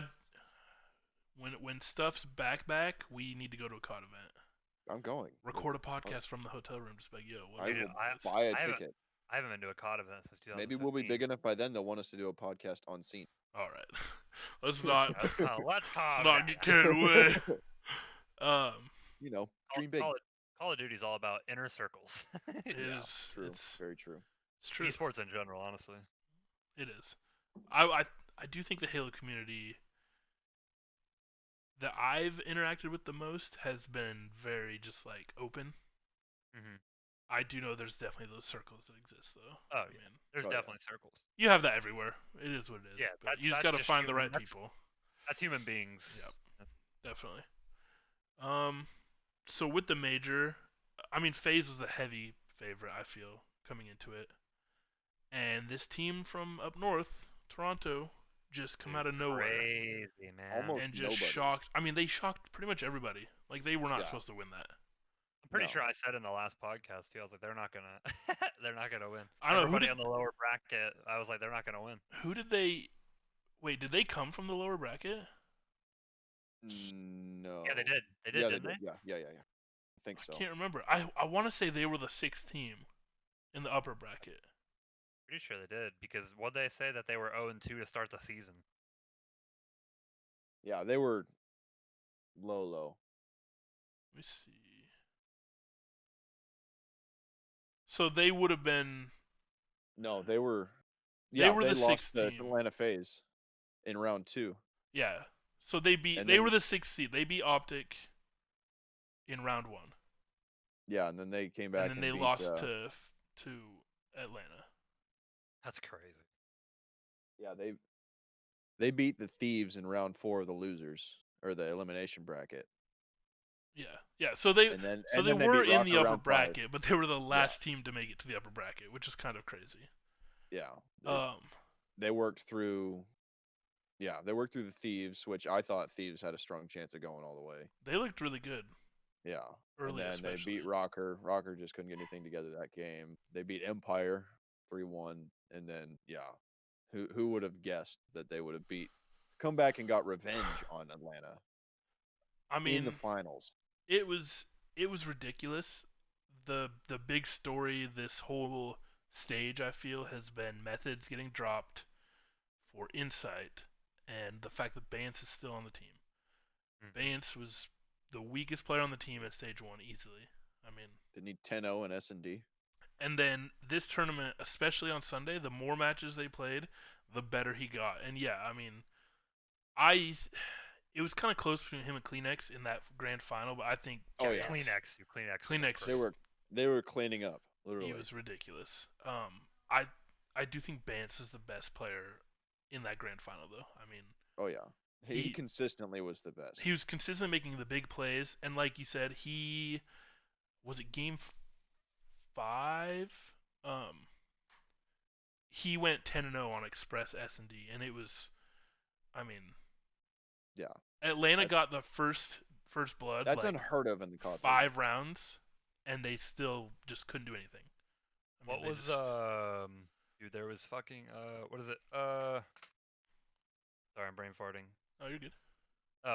When stuff's back, we need to go to a COD event. I'm going. Record a podcast from the hotel room, just like, yo. What I are will you buy a I haven't- ticket. I haven't been to a COD event since 2015. Maybe we'll be big enough by then. They'll want us to do a podcast on scene. All right. Let's not. Let's calm Let's not down. get carried away. You know, dream big. Call of Duty's all about inner circles. It Yeah, is. true. It's Very true. true. Esports in general, honestly. It is. I do think the Halo community that I've interacted with the most has been very just like open. Mm-hmm. I do know there's definitely those circles that exist though. Oh, I yeah. mean, There's Oh, yeah. definitely circles. you have that everywhere. It is what it is. Yeah, but you just that's got to just find the human- right that's- people. That's human beings. Yep. Definitely. So with the major, I mean, FaZe was the heavy favorite. I feel coming into it, and this team from up north, Toronto, just come out of nowhere Crazy, man. Almost and just nobody's. shocked. I mean, they shocked pretty much everybody. Like they were not Yeah. supposed to win that. I'm pretty No. sure I said in the last podcast too. I was like, they're not gonna, they're not gonna win. I don't know, who Everybody did- on the lower bracket, I was like, they're not gonna win. Who did they? Wait, did they come from the lower bracket? No. Yeah, they did. They did, Yeah, didn't they? Yeah. I think so. I can't remember. I want to say they were the sixth team in the upper bracket. Pretty sure they did because what they say that they were 0-2 to start the season. Yeah, they were low. Let me see. So they would have been. No, they were. They were the lost sixth to team. Atlanta FaZe in round 2. Yeah. So they beat. And They then- were the sixth seed. They beat Optic in round 1, Yeah, and then they came back and then they beat, lost to Atlanta. That's crazy. Yeah, they beat the Thieves in round 4 of the losers or the elimination bracket, Yeah. So they. and then So and they then were beat in Rocker the upper round 5. bracket, but they were the last team to make it to the upper bracket, which is kind of crazy. Yeah, they worked through. Yeah, they worked through the Thieves, which I thought Thieves had a strong chance of going all the way. They looked really good Yeah, early, and then especially. they beat Rocker. Rocker just couldn't get anything together that game. They beat Empire 3-1, and then who would have guessed that they would have come back and got revenge on Atlanta I mean, in the finals. it was ridiculous. The big story this whole stage, I feel, has been Methods getting dropped for Insight and the fact that Bance is still on the team. Mhm. Bance was the weakest player on the team at stage 1 easily. I mean, They need 10-0 in S&D. and then this tournament, especially on Sunday, the more matches they played, the better he got. And yeah, I mean, it was kind of close between him and Kleenex in that grand final, but I think Oh, yeah. Kleenex, you Kleenex. Kleenex. They were cleaning up literally. He was ridiculous. I do think Bance is the best player in that grand final, though. I mean, Oh yeah, he he- consistently was the best. he was consistently making the big plays, and like you said, was it game 5? He went 10-0 on Express S&D, and it was, I mean, Yeah, Atlanta That's- got the first blood. that's like, unheard of in the COD. 5 rounds, and they still just couldn't do anything. I mean, What they was just- dude? There was fucking what is it? Sorry, I'm brain farting. Oh, you're good.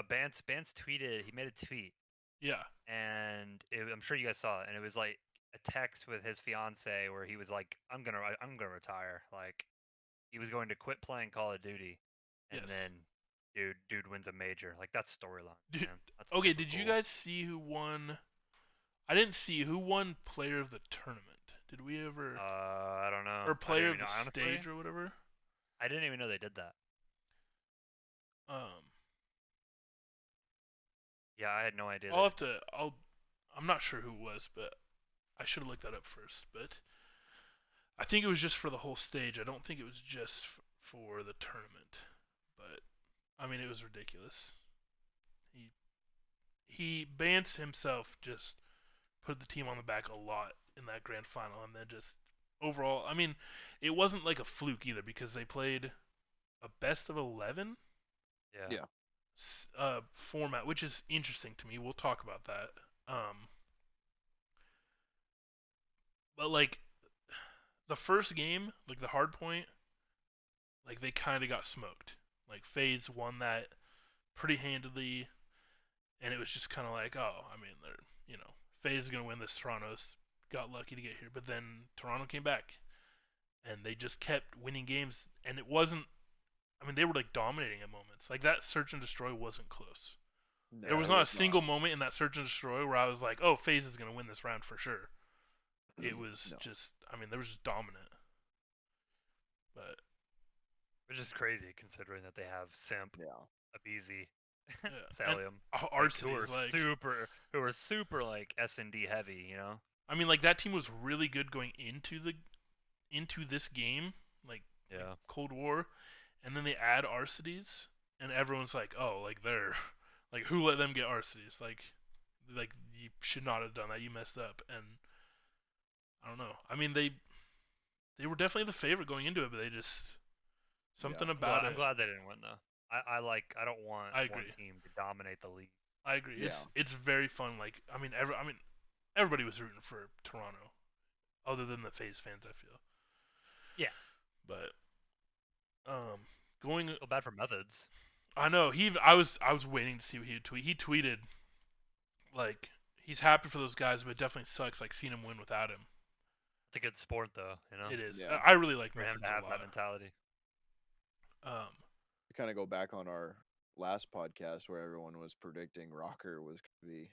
Bance tweeted. He made a tweet, Yeah. and I'm sure you guys saw it. And it was like a text with his fiance where he was like, "I'm gonna retire." Like he was going to quit playing Call of Duty, and Yes. then dude wins a major. Like that's storyline. Dude, Man. That's Okay, super did you cool. guys see who won? I didn't see who won Player of the Tournament. Did we ever? I don't know. or Player I of didn't the even know, honestly, Stage or whatever? I didn't even know they did that. Yeah, I had no idea. I'll have to. I'm not sure who it was, but I should have looked that up first. But I think it was just for the whole stage. I don't think it was just for the tournament. But I mean, it was ridiculous. Bance himself just put the team on the back a lot in that grand final, and then just overall, I mean, it wasn't like a fluke either because they played a best of 11 Yeah. format, which is interesting to me. We'll talk about that. But like the first game, like the hard point, like they kind of got smoked. Like FaZe won that pretty handily, and it was just kind of like, oh, I mean, FaZe is gonna win this. Toronto's got lucky to get here, but then Toronto came back, and they just kept winning games, and it wasn't. I mean, they were like dominating at moments. Like that search and destroy wasn't close. There was not a single moment in that search and destroy where I was like, "Oh, FaZe is gonna win this round for sure." It was No. just, I mean, they were just dominant. But Which is crazy considering that they have Simp, Yeah. Abizi, Yeah. Salium, Arceus, like, who are super like S&D heavy, you know? I mean, like that team was really good going into this game, like Yeah. Cold War, and then they add Arceus, and everyone's like, oh, like they're like who let them get Arceus? Like you should not have done that. You messed up. And I don't know. I mean, they were definitely the favorite going into it, but they just something about I'm it. glad they didn't win though. I don't want I one agree. team to dominate the league. I agree. Yeah. It's very fun. Like I mean, everybody was rooting for Toronto, other than the FaZe fans. I feel. Yeah. But going. Feel bad for Methods. I know I was waiting to see what he would tweet. He tweeted like he's happy for those guys, but it definitely sucks like seeing him win without him. It's a good sport though, you know. It is. Yeah. I really like For him Methods to have a lot. that mentality. To kind of go back on our last podcast where everyone was predicting Rocker was going to be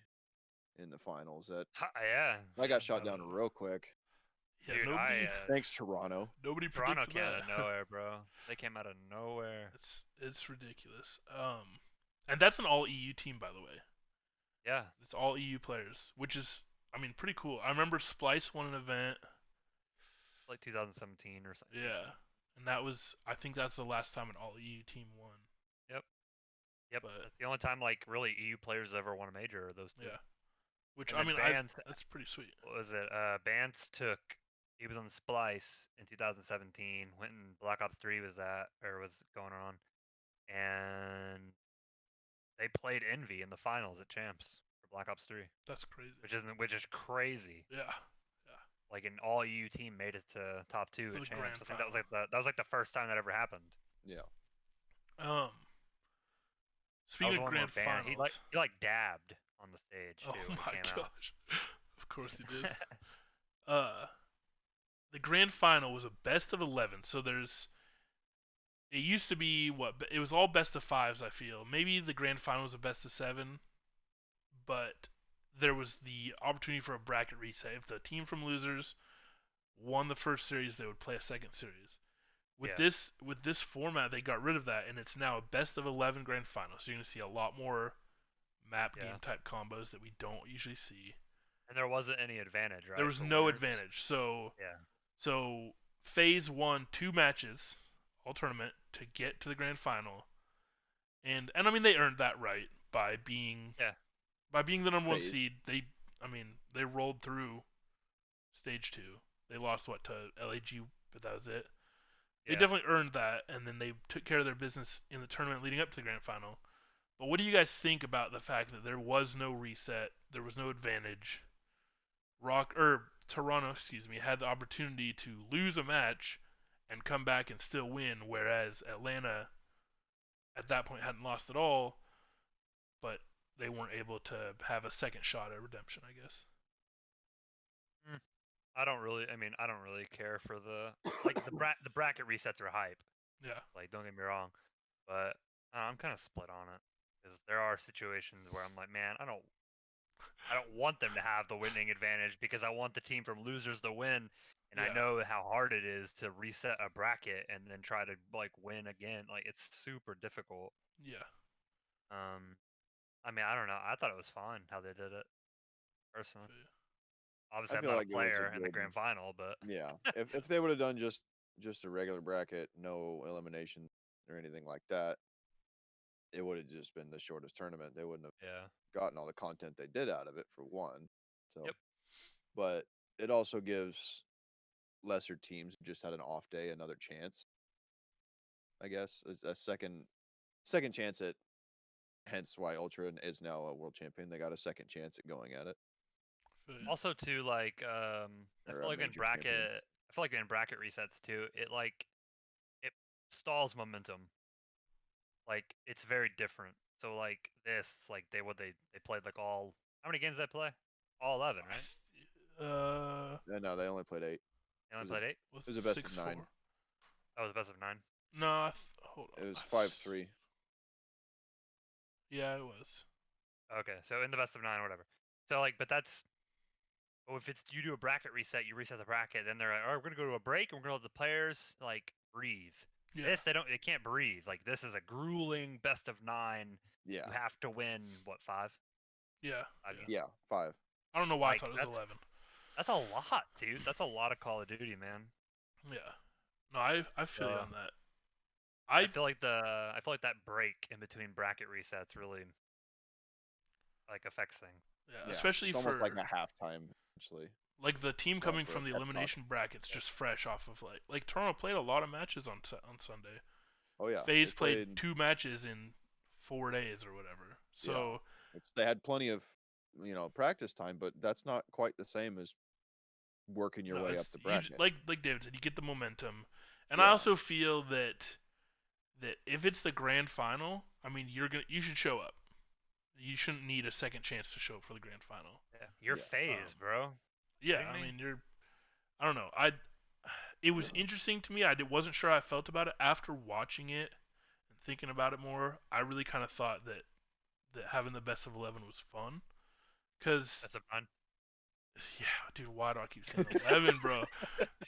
in the finals. Yeah. I got shot down real quick. Yeah, Dude, nobody. Thanks, Toronto. Nobody Toronto predicted came that. out of nowhere, bro. They came out of nowhere. It's ridiculous. And that's an all EU team, by the way. Yeah. It's all EU players, which is, I mean, pretty cool. I remember Splice won an event. Like 2017 or something. Yeah, and that was, I think that's the last time an all EU team won. Yep. But That's the only time like really EU players ever won a major. Are those two. yeah, which And I then mean, that's pretty sweet. What was it? Bance took. He was on Splice in 2017. When Black Ops 3 was going on, and they played Envy in the finals at Champs for Black Ops 3, That's crazy. which is crazy. Yeah. Like an all EU team made it to top 2 For at the Champs. grand I think that was like the first time that ever happened. Yeah. Speaking of grand finals, he like dabbed on the stage too. oh when my he came out. gosh, of course he did. The grand final was a best of 11. So it used to be it was all best of 5s. I feel maybe the grand final was a best of 7, but there was the opportunity for a bracket reset. If the team from losers won the first series, they would play a second series. With this format, they got rid of that, and it's now a best of 11 grand final. So you're gonna see a lot more map game type combos that we don't usually see. And there wasn't any advantage, right? There was no advantage. So So FaZe won 2 matches, all tournament, to get to the grand final, and I mean they earned that right by being the number 1 seed. They rolled through stage 2. They lost to LAG, but that was it. They definitely earned that, and then they took care of their business in the tournament leading up to the grand final. But what do you guys think about the fact that there was no reset, there was no advantage? Toronto, had the opportunity to lose a match and come back and still win, whereas Atlanta at that point hadn't lost at all, but they weren't able to have a second shot at redemption, I guess. I don't really care for the the bracket resets are hype. Yeah. Like, don't get me wrong, but I'm kind of split on it because there are situations where I'm like, man, I don't want them to have the winning advantage because I want the team from losers to win, and I know how hard it is to reset a bracket and then try to like win again. Like, it's super difficult. Yeah. I mean, I don't know. I thought it was fine how they did it, personally. Obviously, I I'm feel not like a player in the grand final, but yeah, if they would have done just a regular bracket, no elimination or anything like that, it would have just been the shortest tournament. They wouldn't have gotten all the content they did out of it, for one. So, but it also gives lesser teams who just had an off day another chance. I guess a second chance at. Hence why Ultra is now a world champion. They got a second chance at going at it. Also, too, like I feel like in bracket resets too, it stalls momentum. Like, it's very different. So like this, like they played like all, how many games did they play? All 11, right? No, they only played 8. They only played 8. It was a best of 9. That was a best of 9. No, hold on. It was 5-3. Yeah, it was. Okay, so in the best of 9 or whatever. So like, but that's. Oh, if you do a bracket reset, you reset the bracket, then they're like, all right, we're gonna go to a break, and we're gonna let the players like breathe. Yeah. They can't breathe. Like this is a grueling best of 9. Yeah. You have to win what 5? Yeah. 5 Yeah. games? Yeah. 5. I don't know why I Like, thought it was 11. That's a lot, dude. That's a lot of Call of Duty, man. Yeah. No, I feel you on that. I feel like that break in between bracket resets really like affects things. Yeah, especially it's for almost like a halftime, actually. like the team Well, coming for from a the pep talk. elimination brackets, just fresh off of like Toronto played a lot of matches on Sunday. Oh yeah. FaZe played 2 matches in 4 days or whatever. So which they had plenty of, practice time, but that's not quite the same as working your way up the bracket. Like David said, you get the momentum, and I also feel that if it's the grand final, I mean, you should show up. You shouldn't need a second chance to show up for the grand final. Yeah, you're FaZe, bro. Yeah, I mean, I don't know. It was interesting to me. I wasn't sure how I felt about it after watching it and thinking about it more. I really kind of thought that having the best of 11 was fun, cause that's a fun. Yeah, dude, why do I keep saying 11, bro?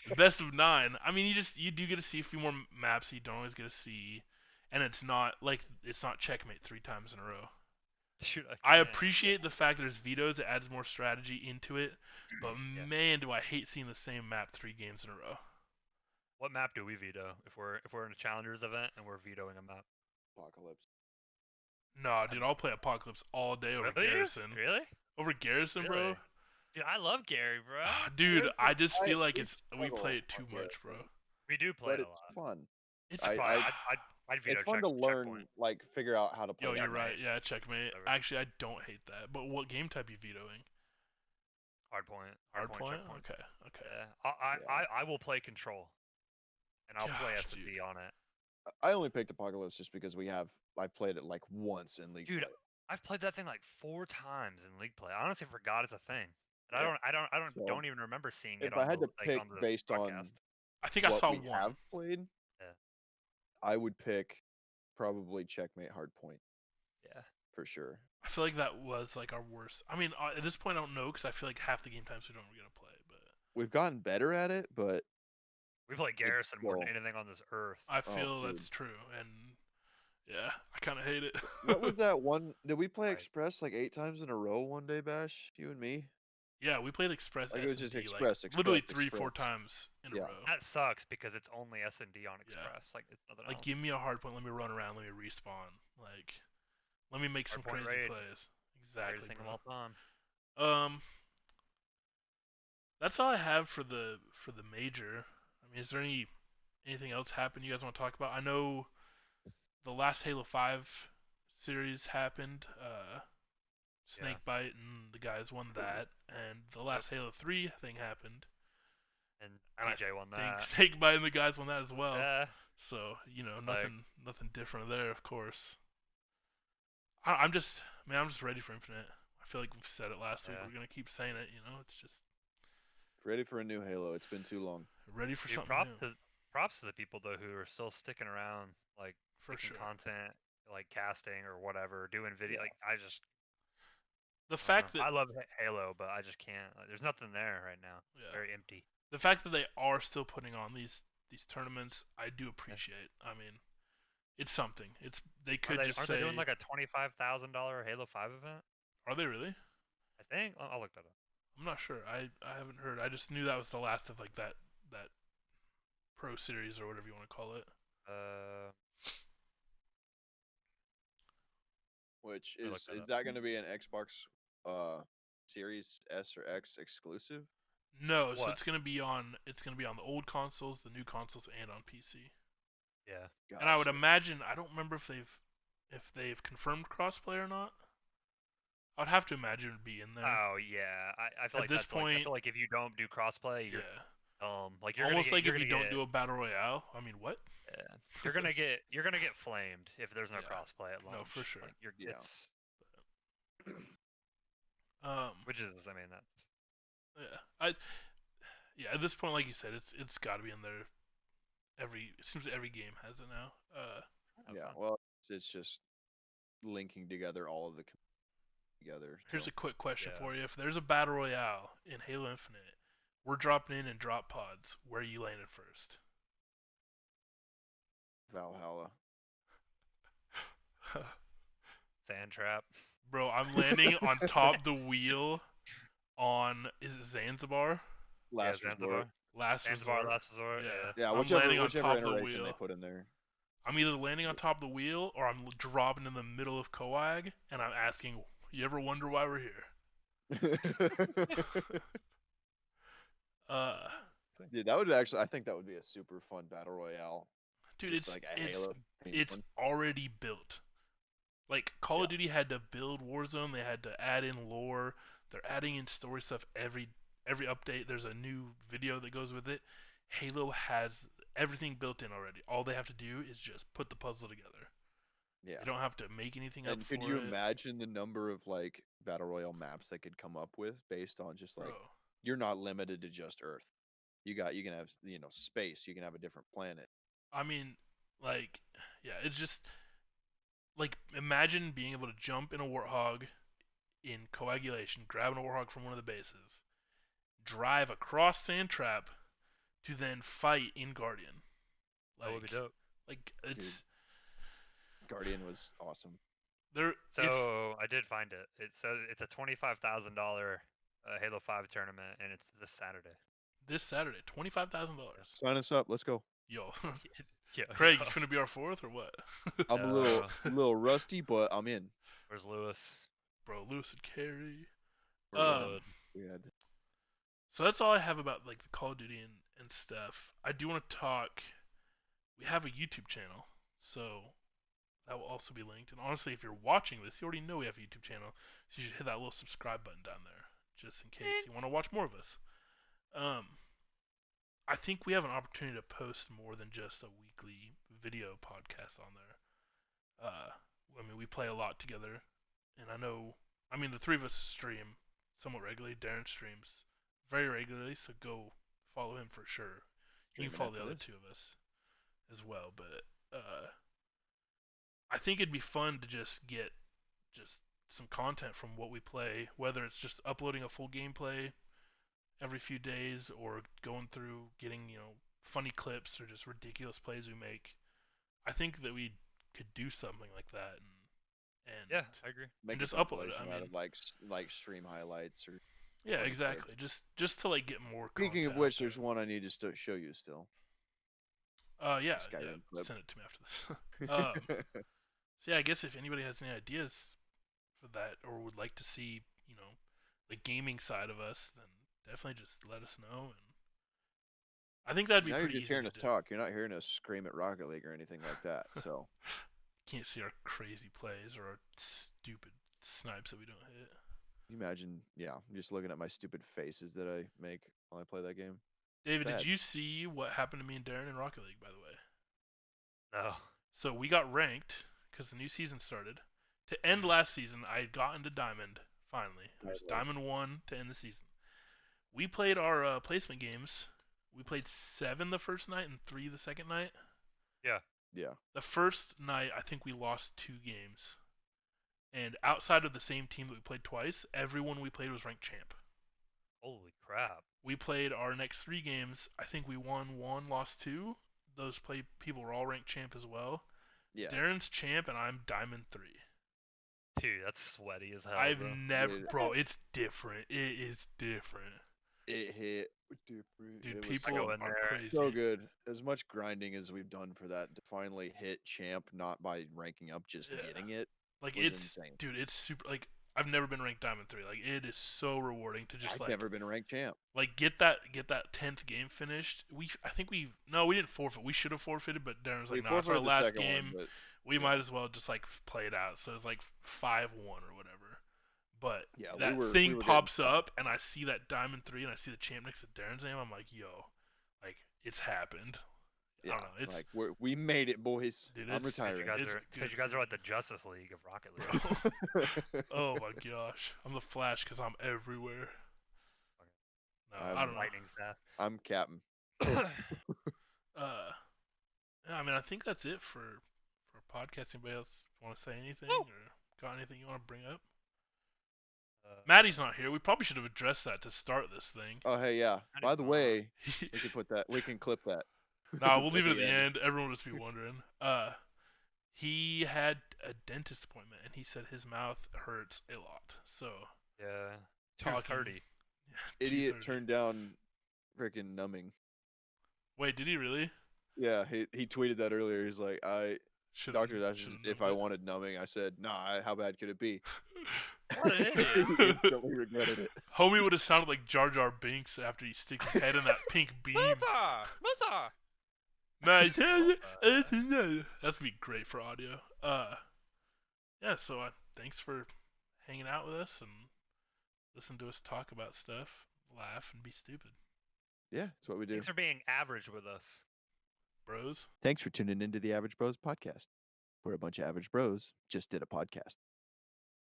The best of 9. I mean, you do get to see a few more maps you don't always get to see, and it's not checkmate 3 times in a row. Dude, I appreciate the fact there's vetoes. It adds more strategy into it, but man, do I hate seeing the same map 3 games in a row. What map do we veto if we're in a challengers event and we're vetoing a map? Apocalypse. No, dude, I'll play Apocalypse all day over Garrison. Really? Over Garrison, bro? Dude, I love Gary, bro. Dude, I just feel like we play it too much, bro. We do play it a lot. It's fun. It's fun. I'd veto it's fun to learn, figure out how to play. Yo, you're right. Yeah, checkmate. Actually, I don't hate that. But what game type you vetoing? Hardpoint. Hardpoint? Okay. Yeah. I will play control, and I'll play S&D on it. I only picked Apocalypse just because I played it like once in League Dude, play. I've played that thing like 4 times in League play. I honestly forgot it's a thing. And I don't even remember seeing it. If I had to pick based on, I think I saw one. Have played. Yeah. I would pick probably Checkmate Hardpoint. Yeah. For sure. I feel like that was like our worst. I mean, at this point, I don't know because I feel like half the game times we don't get to play. But we've gotten better at it, but we play Garrison more than anything on this earth. I feel that's true, and yeah, I kind of hate it. What was that one? Did we play Express like 8 times in a row one day, Bash? You and me? Yeah, we played Express. Like it was just Express, literally 3-4 times in a row. That sucks because it's only S&D on Express. Like it's nothing else. Give me a hard point. Let me run around. Let me respawn. Like, let me make some crazy plays. Exactly. All time. That's all I have for the major. I mean, is there anything else happen you guys want to talk about? I know the last Halo 5 series happened. Snakebite and the guys won that, and the last Halo 3 thing happened. And DJ won that. Snakebite and the guys won that as well. Yeah. So nothing different there, of course. I'm just ready for Infinite. I feel like we've said it last week. We're gonna keep saying it. It's just ready for a new Halo. It's been too long. Ready for something new. Props to the people though who are still sticking around, like for sure, content, like casting or whatever, doing video. Like the fact that I love Halo, but I just can't. Like, there's nothing there right now. Yeah. Very empty. The fact that they are still putting on these tournaments, I do appreciate. I mean, it's something. They could aren't they doing like a $25,000 Halo 5 event? Are they really? I think I'll look that up. I'm not sure. I haven't heard. I just knew that was the last of like that Pro Series or whatever you want to call it. Which is that going to be an Xbox Series S or X exclusive? No, so it's gonna be on the old consoles, the new consoles, and on PC. Yeah. Gotcha. And I would imagine, I don't remember if they've confirmed crossplay or not. I would have to imagine it would be in there. Oh yeah, I feel at this point, I feel like if you don't do crossplay, you're like you're almost gonna get, like if you don't do a battle royale. I mean, what? Yeah, you're gonna get flamed if there's no crossplay at launch. No, for sure. Like, which is, I mean, that's. Yeah, at this point, like you said, it's got to be in there. It seems every game has it now. Well, it's just linking together all of the together. Here's a quick question for you: if there's a battle royale in Halo Infinite, we're dropping in drop pods. Where are you landing first? Valhalla. Sand trap. Bro, I'm landing on top the wheel on, is it Zanzibar? Last yeah, resort. Last Zanzibar, resort. last resort. Yeah. Yeah, I'm whichever landing on top of the iteration they wheel. put in there. I'm either landing on top of the wheel or I'm dropping in the middle of Coag, and I'm asking, you ever wonder why we're here? Dude, that would actually, I think that would be a super fun battle royale. Dude, Just like a Halo. it's already built. Like Call of Yeah. Duty had to build Warzone, they had to add in lore. They're adding in story stuff every update. There's a new video that goes with it. Halo has everything built in already. All they have to do is just put the puzzle together. Yeah. They don't have to make anything up And for could you it. imagine the number of like battle royale maps they could come up with based on just like Bro, you're not limited to just Earth. You can have space. You can have a different planet. I mean, like, yeah, it's just like imagine being able to jump in a warthog in coagulation, grabbing a warthog from one of the bases, drive across Sandtrap to then fight in Guardian. That would be dope. Like it's Dude. Guardian was awesome. there. So I did find it. It's a $25,000 Halo 5 tournament, and it's this Saturday. This Saturday, $25,000. Sign us up. Let's go. Yo, Yeah, Craig, you finna be our fourth or what? I'm a little rusty, but I'm in. Where's Lewis? Bro, Lewis and Carey. We had So that's all I have about like the Call of Duty and stuff. I do want to talk. We have a YouTube channel, so that will also be linked. And honestly, if you're watching this, you already know we have a YouTube channel, so you should hit that little subscribe button down there, just in case you want to watch more of us. I think we have an opportunity to post more than just a weekly video podcast on there. I mean, we play a lot together, and the three of us stream somewhat regularly. Darren streams very regularly, so go follow him for sure. You can follow the other two of us as well, but I think it'd be fun to just get some content from what we play, whether it's just uploading a full gameplay every few days or going through getting funny clips or just ridiculous plays we make. I think that we could do something like that and Yeah, I agree. make just a upload it. compilation out of like stream highlights or. Yeah, funny exactly. clips. Just to like get more. Speaking of content which, out there. there's one I need to show you still. Yeah, Skyrim clip. send it to me after this. So yeah, I guess if anybody has any ideas for that or would like to see, the gaming side of us, then definitely just let us know. And I think that'd be Now pretty you're easy just hearing to us do. talk. You're not hearing us scream at Rocket League or anything like that. So Can't see our crazy plays or our stupid snipes that we don't hit. you imagine, yeah, I'm just looking at my stupid faces that I make while I play that game. David, Bad. did you see what happened to me and Darren in Rocket League, by the way? No. So we got ranked because the new season started. To end last season, I had gotten to Diamond, finally. It was Diamond 1 to end the season. We played our placement games. We played 7 the first night and 3 the second night. Yeah. Yeah. The first night, I think we lost 2 games. And outside of the same team that we played twice, everyone we played was ranked champ. Holy crap. We played our next 3 games. I think we won 1, lost 2. Those people were all ranked champ as well. Yeah. Darren's champ and I'm Diamond 3. Dude, that's sweaty as hell. I've bro. never, Dude. bro. It's different. It is different, It hit different. dude. It was People go are in there. crazy. so good. As much grinding as we've done for that to finally hit champ, not by ranking up, just Yeah. getting it. Like was it's, insane. dude. It's super. Like I've never been ranked Diamond 3. Like it is so rewarding to just I've never been ranked champ. like get that 10th game finished. I think we didn't forfeit. We should have forfeited, but Darren's like, We no, it's our forfeited the last second game. one, but We yeah. might as well just like play it out. So it's like 5-1 or whatever. But yeah, that we were thing pops getting up, and I see that Diamond 3, and I see the champ next to Darren's name. I'm like, yo, like it's happened. I Yeah, don't know. It's like we made it, boys. Dude, I'm it's- retiring. it's Because good you guys for are like you. the Justice League of Rocket League. Oh my gosh, I'm the Flash because I'm everywhere. No, I'm I don't know. Lightning fast. I'm captain. Yeah, I mean, I think that's it for podcasting. Anybody else want to say anything Woo! or got anything you want to bring up? Uh, Matty's not here. We probably should have addressed that to start this thing. Oh hey, yeah. I By didn't the know. way, we can clip that. Nah, we'll leave it at the end. Everyone will just be wondering. He had a dentist appointment, and he said his mouth hurts a lot. So Yeah. talking. 2:30. Idiot 2:30. turned down freaking numbing. Wait, did he really? Yeah, he tweeted that earlier. He's like, doctor asked if I wanted numbing. I said, nah. How bad could it be? What an idiot. He instantly regretted it. Homie would have sounded like Jar Jar Binks after he sticks his head in that pink beam. Mother! That's gonna be great for audio. Yeah. So thanks for hanging out with us and listen to us talk about stuff, laugh, and be stupid, Yeah, that's what we do. Thanks for being average with us. bros. Thanks for tuning into the Average Bros podcast, where a bunch of average bros just did a podcast.